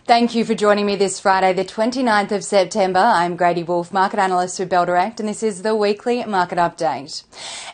Thank you for joining me this Friday, the 29th of September. I'm Grady Wolf, market analyst with Bell Direct, and this is the weekly market update.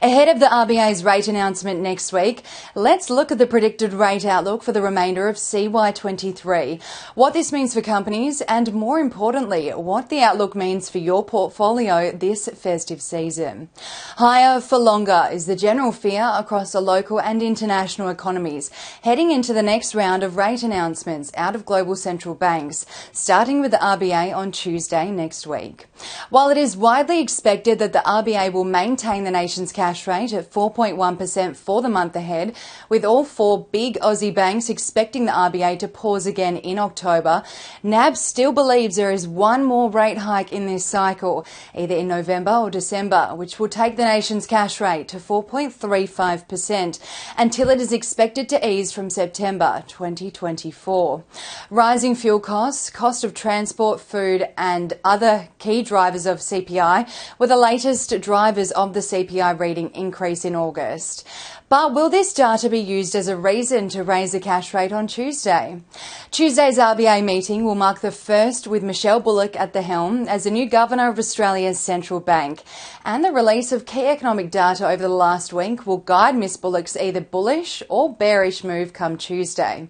Ahead of the RBA's rate announcement next week, let's look at the predicted rate outlook for the remainder of CY23, what this means for companies, and more importantly, what the outlook means for your portfolio this festive season. Higher for longer is the general fear across the local and international economies, heading into the next round of rate announcements out of global central banks, starting with the RBA on Tuesday next week. While it is widely expected that the RBA will maintain the nation's cash rate at 4.1% for the month ahead, with all four big Aussie banks expecting the RBA to pause again in October, NAB still believes there is one more rate hike in this cycle, either in November or December, which will take the nation's cash rate to 4.35% until it is expected to ease from September 2024. Rising fuel costs, cost of transport, food and other key drivers of CPI were the latest drivers of the CPI reading increase in August. But will this data be used as a reason to raise the cash rate on Tuesday? Tuesday's RBA meeting will mark the first with Michelle Bullock at the helm as the new Governor of Australia's central bank. And the release of key economic data over the last week will guide Ms Bullock's either bullish or bearish move come Tuesday.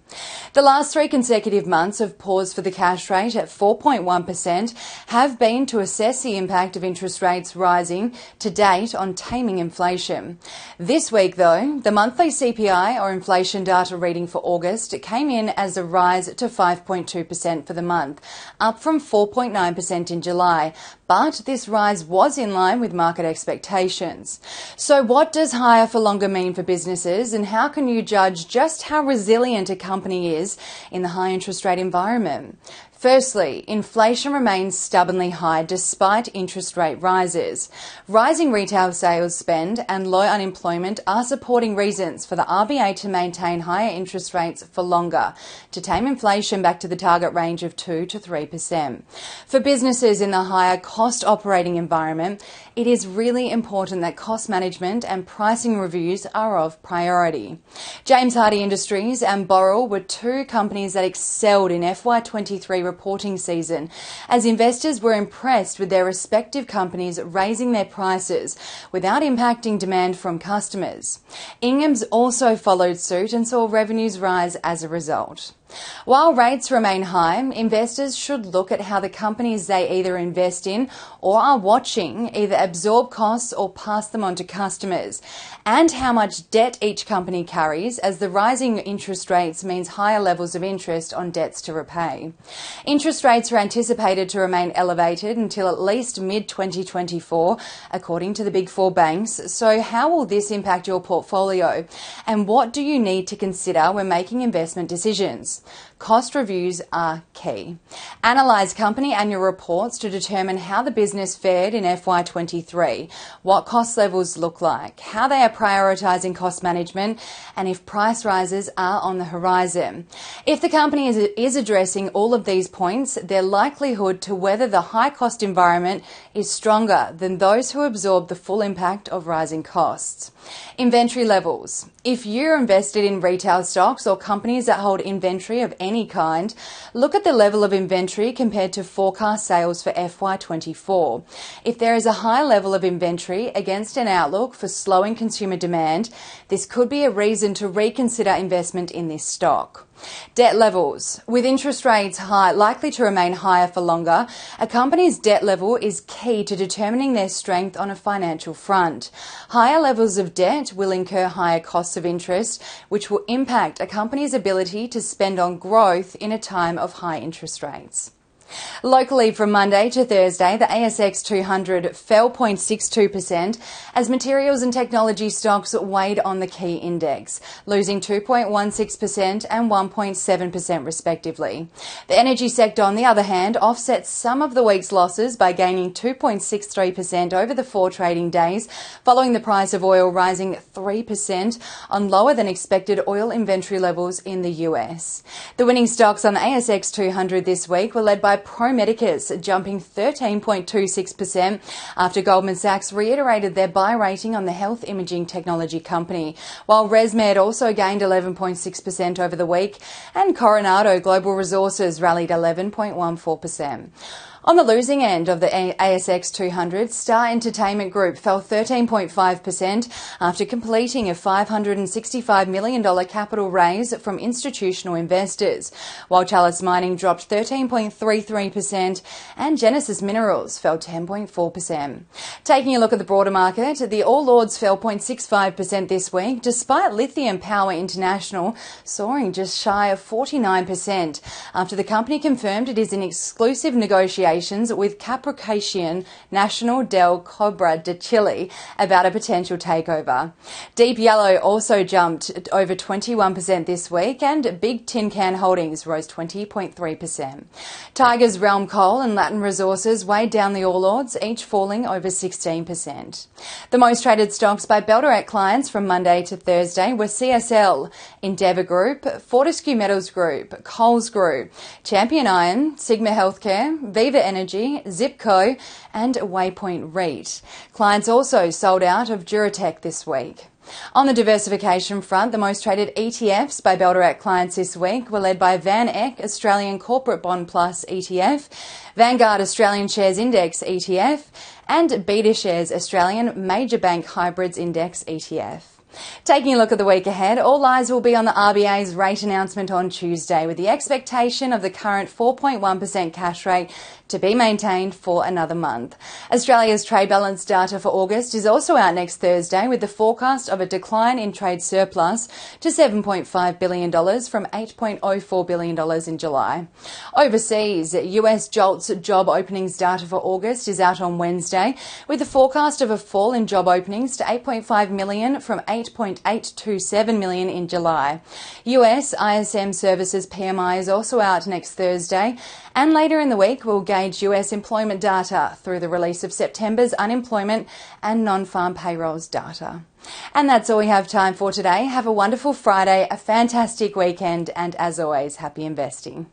The last three consecutive months of pause for the cash rate at 4.1% have been to assess the impact of interest rates rising to date on taming inflation. This week, though, the monthly CPI or inflation data reading for August came in as a rise to 5.2% for the month, up from 4.9% in July. But this rise was in line with market expectations. So what does higher for longer mean for businesses, and how can you judge just how resilient a company is in the high interest rate environment? Firstly, inflation remains stubbornly high despite interest rate rises. Rising retail sales spend and low unemployment are supporting reasons for the RBA to maintain higher interest rates for longer, to tame inflation back to the target range of 2 to 3%. For businesses in the higher cost operating environment, it is really important that cost management and pricing reviews are of priority. James Hardie Industries and Boral were two companies that excelled in FY23 reporting season, as investors were impressed with their respective companies raising their prices without impacting demand from customers. Ingham's also followed suit and saw revenues rise as a result. While rates remain high, investors should look at how the companies they either invest in or are watching either absorb costs or pass them on to customers, and how much debt each company carries, as the rising interest rates means higher levels of interest on debts to repay. Interest rates are anticipated to remain elevated until at least mid-2024, according to the Big Four banks. So how will this impact your portfolio, and what do you need to consider when making investment decisions? Cost reviews are key. Analyse company annual reports to determine how the business fared in FY23, what cost levels look like, how they are prioritising cost management, and if price rises are on the horizon. If the company is addressing all of these points, their likelihood to weather the high cost environment is stronger than those who absorb the full impact of rising costs. Inventory levels. If you're invested in retail stocks or companies that hold inventory of any kind, look at the level of inventory compared to forecast sales for FY24. If there is a high level of inventory against an outlook for slowing consumer demand, this could be a reason to reconsider investment in this stock. Debt levels. With interest rates likely to remain higher for longer, a company's debt level is key to determining their strength on a financial front. Higher levels of debt will incur higher costs of interest, which will impact a company's ability to spend on growth in a time of high interest rates. Locally, from Monday to Thursday, the ASX 200 fell 0.62% as materials and technology stocks weighed on the key index, losing 2.16% and 1.7% respectively. The energy sector, on the other hand, offset some of the week's losses by gaining 2.63% over the 4 trading days, following the price of oil rising 3% on lower than expected oil inventory levels in the US. The winning stocks on the ASX 200 this week were led by Pro Medicus jumping 13.26% after Goldman Sachs reiterated their buy rating on the health imaging technology company, while ResMed also gained 11.6% over the week, and Coronado Global Resources rallied 11.14%. On the losing end of the ASX 200, Star Entertainment Group fell 13.5% after completing a $565 million capital raise from institutional investors, while Chalice Mining dropped 13.33% and Genesis Minerals fell 10.4%. Taking a look at the broader market, the All Ords fell 0.65% this week, despite Lithium Power International soaring just shy of 49% after the company confirmed it is in exclusive negotiations with Capricorn National del Cobra de Chile about a potential takeover. Deep Yellow also jumped over 21% this week, and Big Tin Can Holdings rose 20.3%. Tigers Realm Coal and Latin Resources weighed down the All Ords, each falling over 16%. The most traded stocks by Bell Direct clients from Monday to Thursday were CSL, Endeavour Group, Fortescue Metals Group, Coles Group, Champion Iron, Sigma Healthcare, Viva Energy, Zipco and Waypoint REIT. Clients also sold out of Duratec this week. On the diversification front, the most traded ETFs by Bell Direct clients this week were led by Van Eck Australian Corporate Bond Plus ETF, Vanguard Australian Shares Index ETF and Beta Shares Australian Major Bank Hybrids Index ETF. Taking a look at the week ahead, all eyes will be on the RBA's rate announcement on Tuesday, with the expectation of the current 4.1% cash rate to be maintained for another month. Australia's trade balance data for August is also out next Thursday, with the forecast of a decline in trade surplus to $7.5 billion from $8.04 billion in July. Overseas, US JOLTS job openings data for August is out on Wednesday, with the forecast of a fall in job openings to 8.5 million from 8.827 million in July. US ISM Services PMI is also out next Thursday, and later in the week we'll gauge US employment data through the release of September's unemployment and non-farm payrolls data. And that's all we have time for today. Have a wonderful Friday, a fantastic weekend, and as always, happy investing.